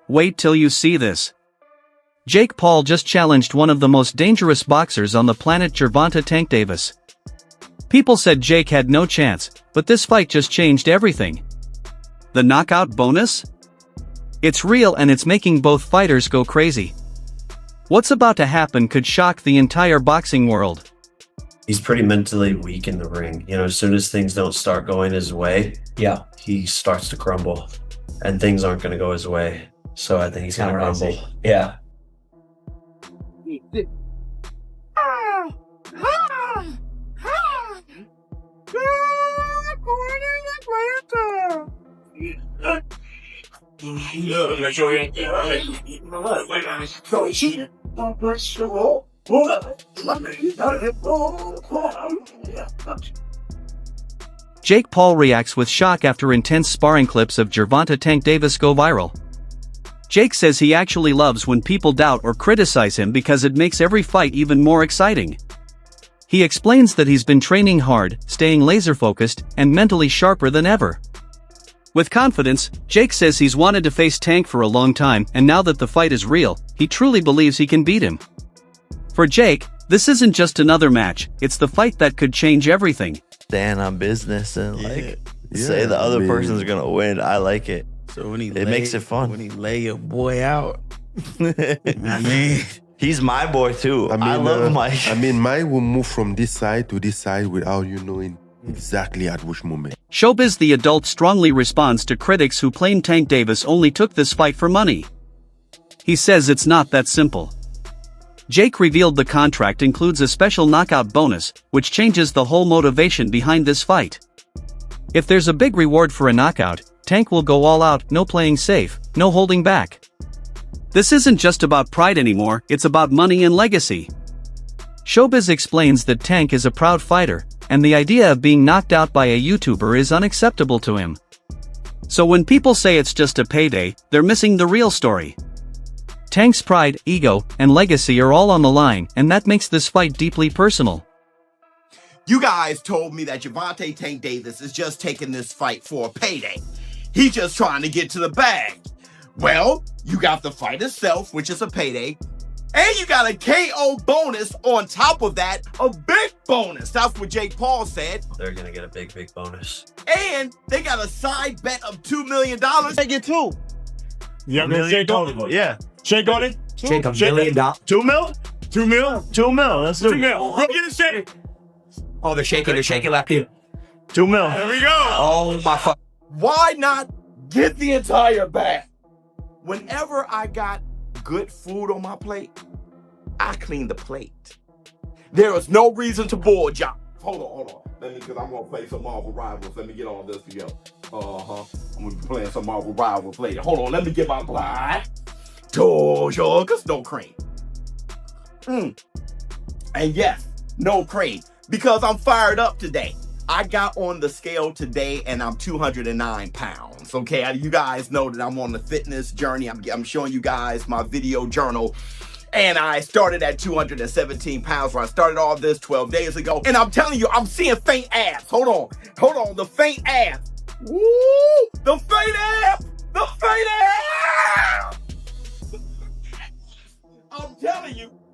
Wait till you see this. Jake Paul just challenged one of the most dangerous boxers on the planet, Gervonta Tank Davis. People said Jake had no chance, but this fight just changed everything. The knockout bonus? It's real and it's making both fighters go crazy. What's about to happen could shock the entire boxing world. He's pretty mentally weak in the ring. You know, as soon as things don't start going his way, he starts to crumble, and things aren't going to go his way. So I think he's going to crumble. Yeah. Jake Paul reacts with shock after intense sparring clips of Gervonta Tank Davis go viral. Jake says he actually loves when people doubt or criticize him because it makes every fight even more exciting. He explains that he's been training hard, staying laser-focused, and mentally sharper than ever. With confidence, Jake says he's wanted to face Tank for a long time, and now that the fight is real, he truly believes he can beat him. For Jake, this isn't just another match, it's the fight that could change everything. Stand on business and say the other person's gonna win. I like it. So when it makes it fun. When he lay your boy out, he's my boy too. I love Mike. Mike will move from this side to this side without you knowing exactly at which moment. Showbiz the adult strongly responds to critics who claim Tank Davis only took this fight for money. He says it's not that simple. Jake revealed the contract includes a special knockout bonus, which changes the whole motivation behind this fight. If there's a big reward for a knockout, Tank will go all out, no playing safe, no holding back. This isn't just about pride anymore, it's about money and legacy. Showbiz explains that Tank is a proud fighter, and the idea of being knocked out by a YouTuber is unacceptable to him. So when people say it's just a payday, they're missing the real story. Tank's pride, ego, and legacy are all on the line, and that makes this fight deeply personal. You guys told me that Gervonta Tank Davis is just taking this fight for a payday. He's just trying to get to the bag. Well, you got the fight itself, which is a payday, and you got a KO bonus on top of that, a big bonus. That's what Jake Paul said. They're going to get a big bonus. And they got a side bet of $2 million. They get two. Yeah, Shake on it. Yeah. Shake on it. Shake $1 million. $2 mil? $2 mil? $2 mil. Let's do it. Bro, get it shake. Oh, they're shaking left here. $2 mil. There we go. Oh my fuck. Why not get the entire bag? Whenever I got good food on my plate, I clean the plate. There is no reason to board y'all. Hold on. Because I'm going to play some Marvel Rivals. Let me get all this together. I'm going to be playing some Marvel Rivals later. Hold on, let me get my blind. Two sugars, no cream. And yes, no cream. Because I'm fired up today. I got on the scale today and I'm 209 pounds. Okay, you guys know that I'm on the fitness journey. I'm showing you guys my video journal. And I started at 217 pounds when I started all this 12 days ago. And I'm telling you, I'm seeing faint abs. Hold on, the faint abs. Woo! The faint abs! The faint abs!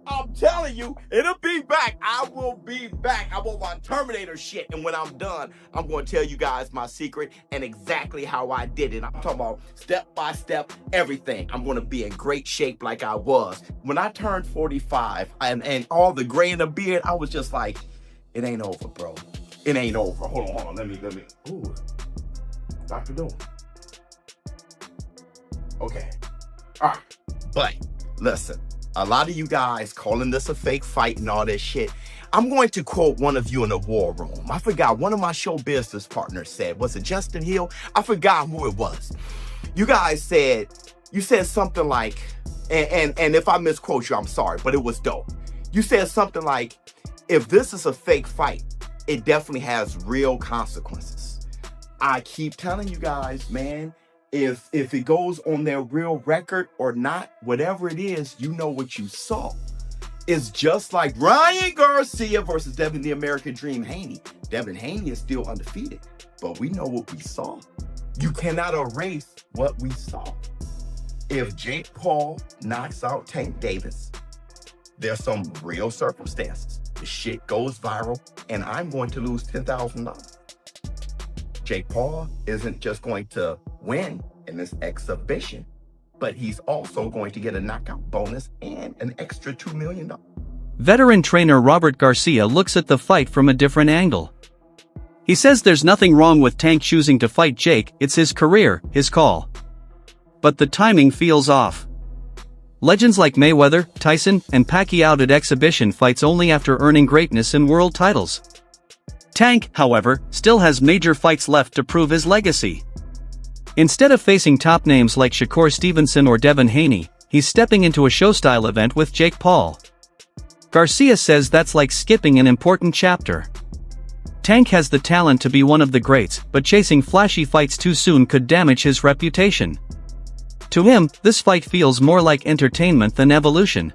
I'm telling you, it'll be back. I will be back. I want my Terminator shit. And when I'm done, I'm going to tell you guys my secret and exactly how I did it. I'm talking about step by step, everything. I'm going to be in great shape like I was. When I turned 45 and all the gray in the beard, I was just like, it ain't over, bro. It ain't over. Hold on. Let me. Ooh. Dr. Doom. Okay. All right. But listen. A lot of you guys calling this a fake fight and all this shit. I'm going to quote one of you in the war room. I forgot, one of my show business partners said, was it Justin Hill? I forgot who it was. You guys said, something like, and if I misquote you, I'm sorry, but it was dope. You said something like, if this is a fake fight, it definitely has real consequences. I keep telling you guys, man, if it goes on their real record or not, whatever it is, you know what you saw. It's just like Ryan Garcia versus Devin the American Dream Haney. Devin Haney is still undefeated, but we know what we saw. You cannot erase what we saw. If Jake Paul knocks out Tank Davis, there's some real circumstances. The shit goes viral, and I'm going to lose $10,000. Jake Paul isn't just going to win in this exhibition, but he's also going to get a knockout bonus and an extra $2 million. Veteran trainer Robert Garcia looks at the fight from a different angle. He says there's nothing wrong with Tank choosing to fight Jake, it's his career, his call. But the timing feels off. Legends like Mayweather, Tyson, and Pacquiao did exhibition fights only after earning greatness in world titles. Tank, however, still has major fights left to prove his legacy. Instead of facing top names like Shakur Stevenson or Devin Haney, he's stepping into a show-style event with Jake Paul. Garcia says that's like skipping an important chapter. Tank has the talent to be one of the greats, but chasing flashy fights too soon could damage his reputation. To him, this fight feels more like entertainment than evolution.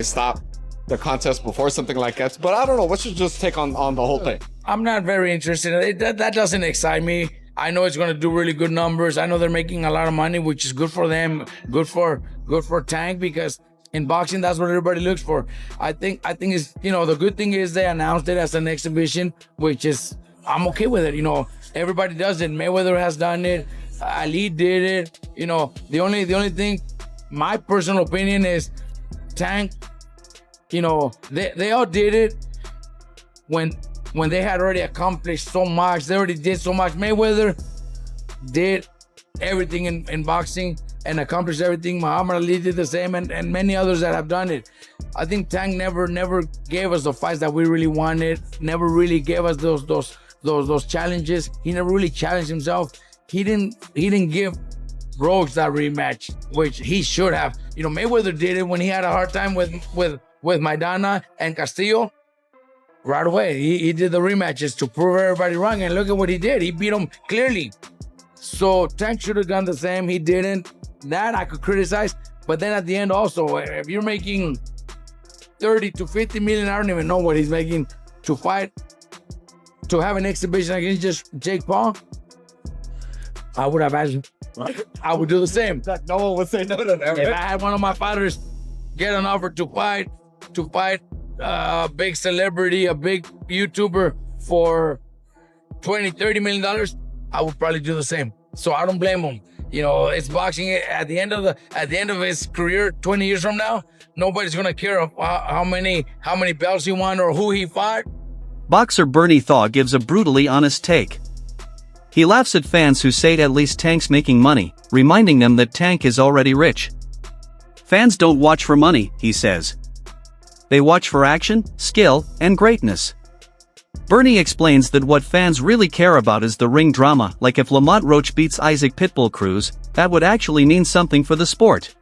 Stop the contest before something like that, but I don't know. What's your just take on the whole thing? I'm not very interested in it. That doesn't excite me. I know it's going to do really good numbers. I know they're making a lot of money, which is good for them, good for Tank, because in boxing, that's what everybody looks for. I think it's, the good thing is they announced it as an exhibition, which is, I'm okay with it. Everybody does it. Mayweather has done it. Ali did it. The only thing, my personal opinion is Tank, they all did it when they had already accomplished so much. They already did so much. Mayweather did everything in boxing and accomplished everything. Muhammad Ali did the same, and many others that have done it. I think Tank never gave us the fights that we really wanted. Never really gave us those challenges. He never really challenged himself. He didn't give Roach that rematch, which he should have. Mayweather did it when he had a hard time with Maidana and Castillo. Right away, he did the rematches to prove everybody wrong, and look at what he did. He beat him clearly. So Tank should have done the same. He didn't. That I could criticize, but then at the end also, if you're making 30 to 50 million, I don't even know what he's making to fight, to have an exhibition against just Jake Paul, I would have asked. I would do the same. No one would say no to that. If I had one of my fighters get an offer to fight a big celebrity, a big YouTuber for $20-30 million, I would probably do the same. So I don't blame him. It's boxing. At the end of his career, 20 years from now, nobody's gonna care how many belts he won or who he fought. Boxer Bernie Thaw gives a brutally honest take. He laughs at fans who say at least Tank's making money, reminding them that Tank is already rich. Fans don't watch for money, he says. They watch for action, skill, and greatness. Bernie explains that what fans really care about is the ring drama, like if Lamont Roach beats Isaac Pitbull Cruz, that would actually mean something for the sport.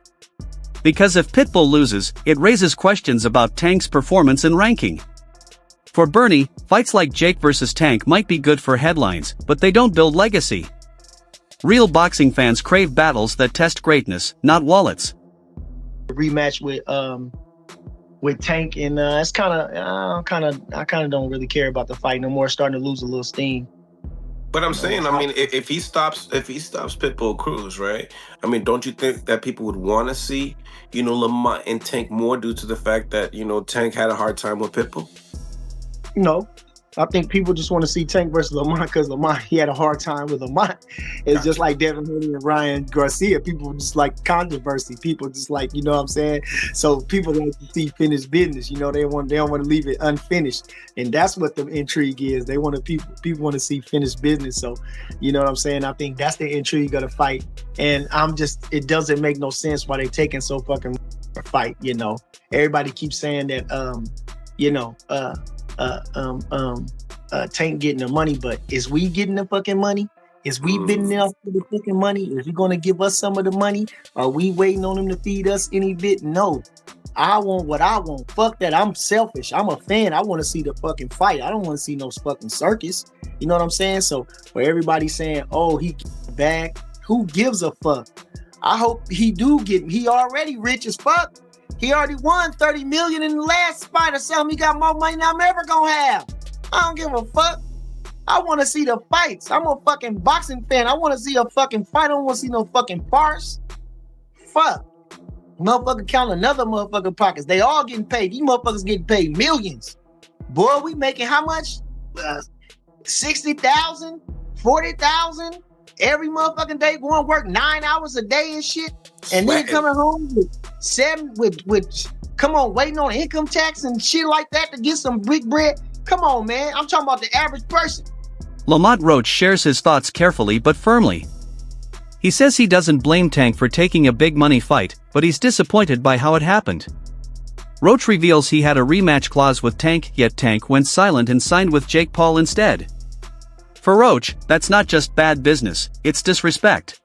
Because if Pitbull loses, it raises questions about Tank's performance and ranking. For Bernie, fights like Jake versus Tank might be good for headlines, but they don't build legacy. Real boxing fans crave battles that test greatness, not wallets. Rematch with Tank, and it's I kind of don't really care about the fight no more. It's starting to lose a little steam. But I'm saying, if he stops Pitbull Cruz, right? Don't you think that people would want to see, Lamont and Tank more due to the fact that, Tank had a hard time with Pitbull? No, I think people just want to see Tank versus Lamont because Lamont, he had a hard time with Lamont. It's just like Devin Haney and Ryan Garcia. People just like controversy. People just like, you know what I'm saying? So people like to see finished business. They don't want to leave it unfinished. And that's what the intrigue is. They want to people want to see finished business. So, you know what I'm saying? I think that's the intrigue of the fight. And it doesn't make no sense why they taking so fucking fight, Everybody keeps saying that, Tank getting the money, but is we getting the fucking money? Is we bidding out for the fucking money? Is he gonna give us some of the money? Are we waiting on him to feed us any bit? No. I want what I want. Fuck that. I'm selfish. I'm a fan. I want to see the fucking fight. I don't want to see no fucking circus. You know what I'm saying? So where everybody's saying, oh, he back, who gives a fuck? I hope he already rich as fuck. He already won 30 million in the last fight or something. He got more money than I'm ever gonna have. I don't give a fuck. I want to see the fights. I'm a fucking boxing fan. I want to see a fucking fight. I don't want to see no fucking farce. fuck? Motherfucker count another motherfucker pockets. They all getting paid. These motherfuckers getting paid millions. Boy, we making how much? 60,000, 40,000 every motherfucking day, going to work 9 hours a day and shit. And then coming home with come on, waiting on income tax and shit like that to get some big bread. Come on, man. I'm talking about the average person. Lamont Roach shares his thoughts carefully but firmly. He says he doesn't blame Tank for taking a big money fight, but he's disappointed by how it happened. Roach reveals he had a rematch clause with Tank, yet Tank went silent and signed with Jake Paul instead. For Roach, that's not just bad business, it's disrespect.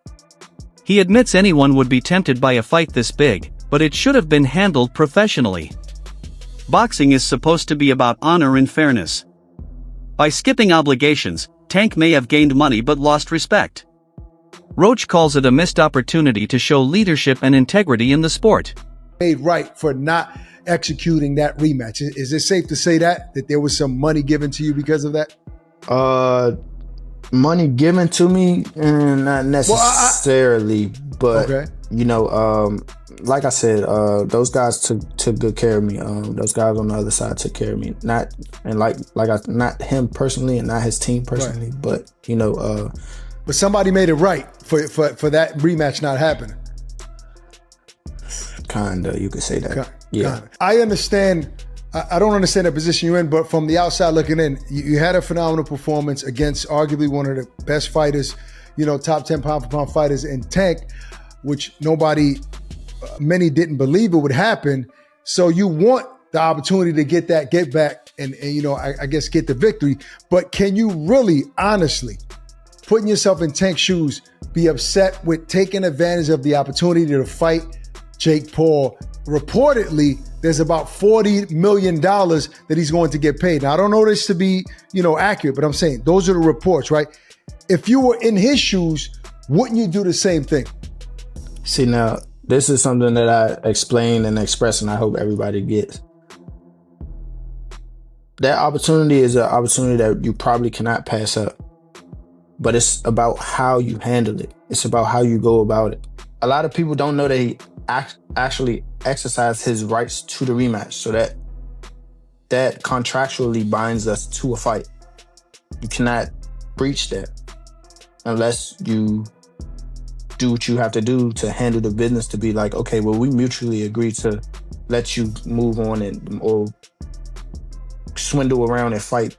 He admits anyone would be tempted by a fight this big, but it should have been handled professionally. Boxing is supposed to be about honor and fairness. By skipping obligations, Tank may have gained money but lost respect. Roach calls it a missed opportunity to show leadership and integrity in the sport. Made right for not executing that rematch. Is it safe to say that there was some money given to you because of that? Money given to me, not necessarily, but okay. You know, like I said, those guys took good care of me. Those guys on the other side took care of me. Not him personally and not his team personally, right. But you know, but somebody made it right for that rematch not happening. Kinda, you could say that. Yeah, kinda. I understand. I don't understand the position you're in, but from the outside looking in, you had a phenomenal performance against arguably one of the best fighters, you know, top 10 pound for pound fighters in Tank, which many didn't believe it would happen. So you want the opportunity to get back and you know, I guess get the victory. But can you really, honestly, putting yourself in Tank's shoes, be upset with taking advantage of the opportunity to fight Jake Paul? Reportedly, there's about $40 million that he's going to get paid. Now, I don't know this to be, you know, accurate, but I'm saying those are the reports, right? If you were in his shoes, wouldn't you do the same thing? See, now, this is something that I explain and express, and I hope everybody gets. That opportunity is an opportunity that you probably cannot pass up. But it's about how you handle it. It's about how you go about it. A lot of people don't know that he actually exercised his rights to the rematch, so that contractually binds us to a fight. You cannot breach that unless you do what you have to do to handle the business, to be like, okay, well, we mutually agree to let you move on or swindle around and fight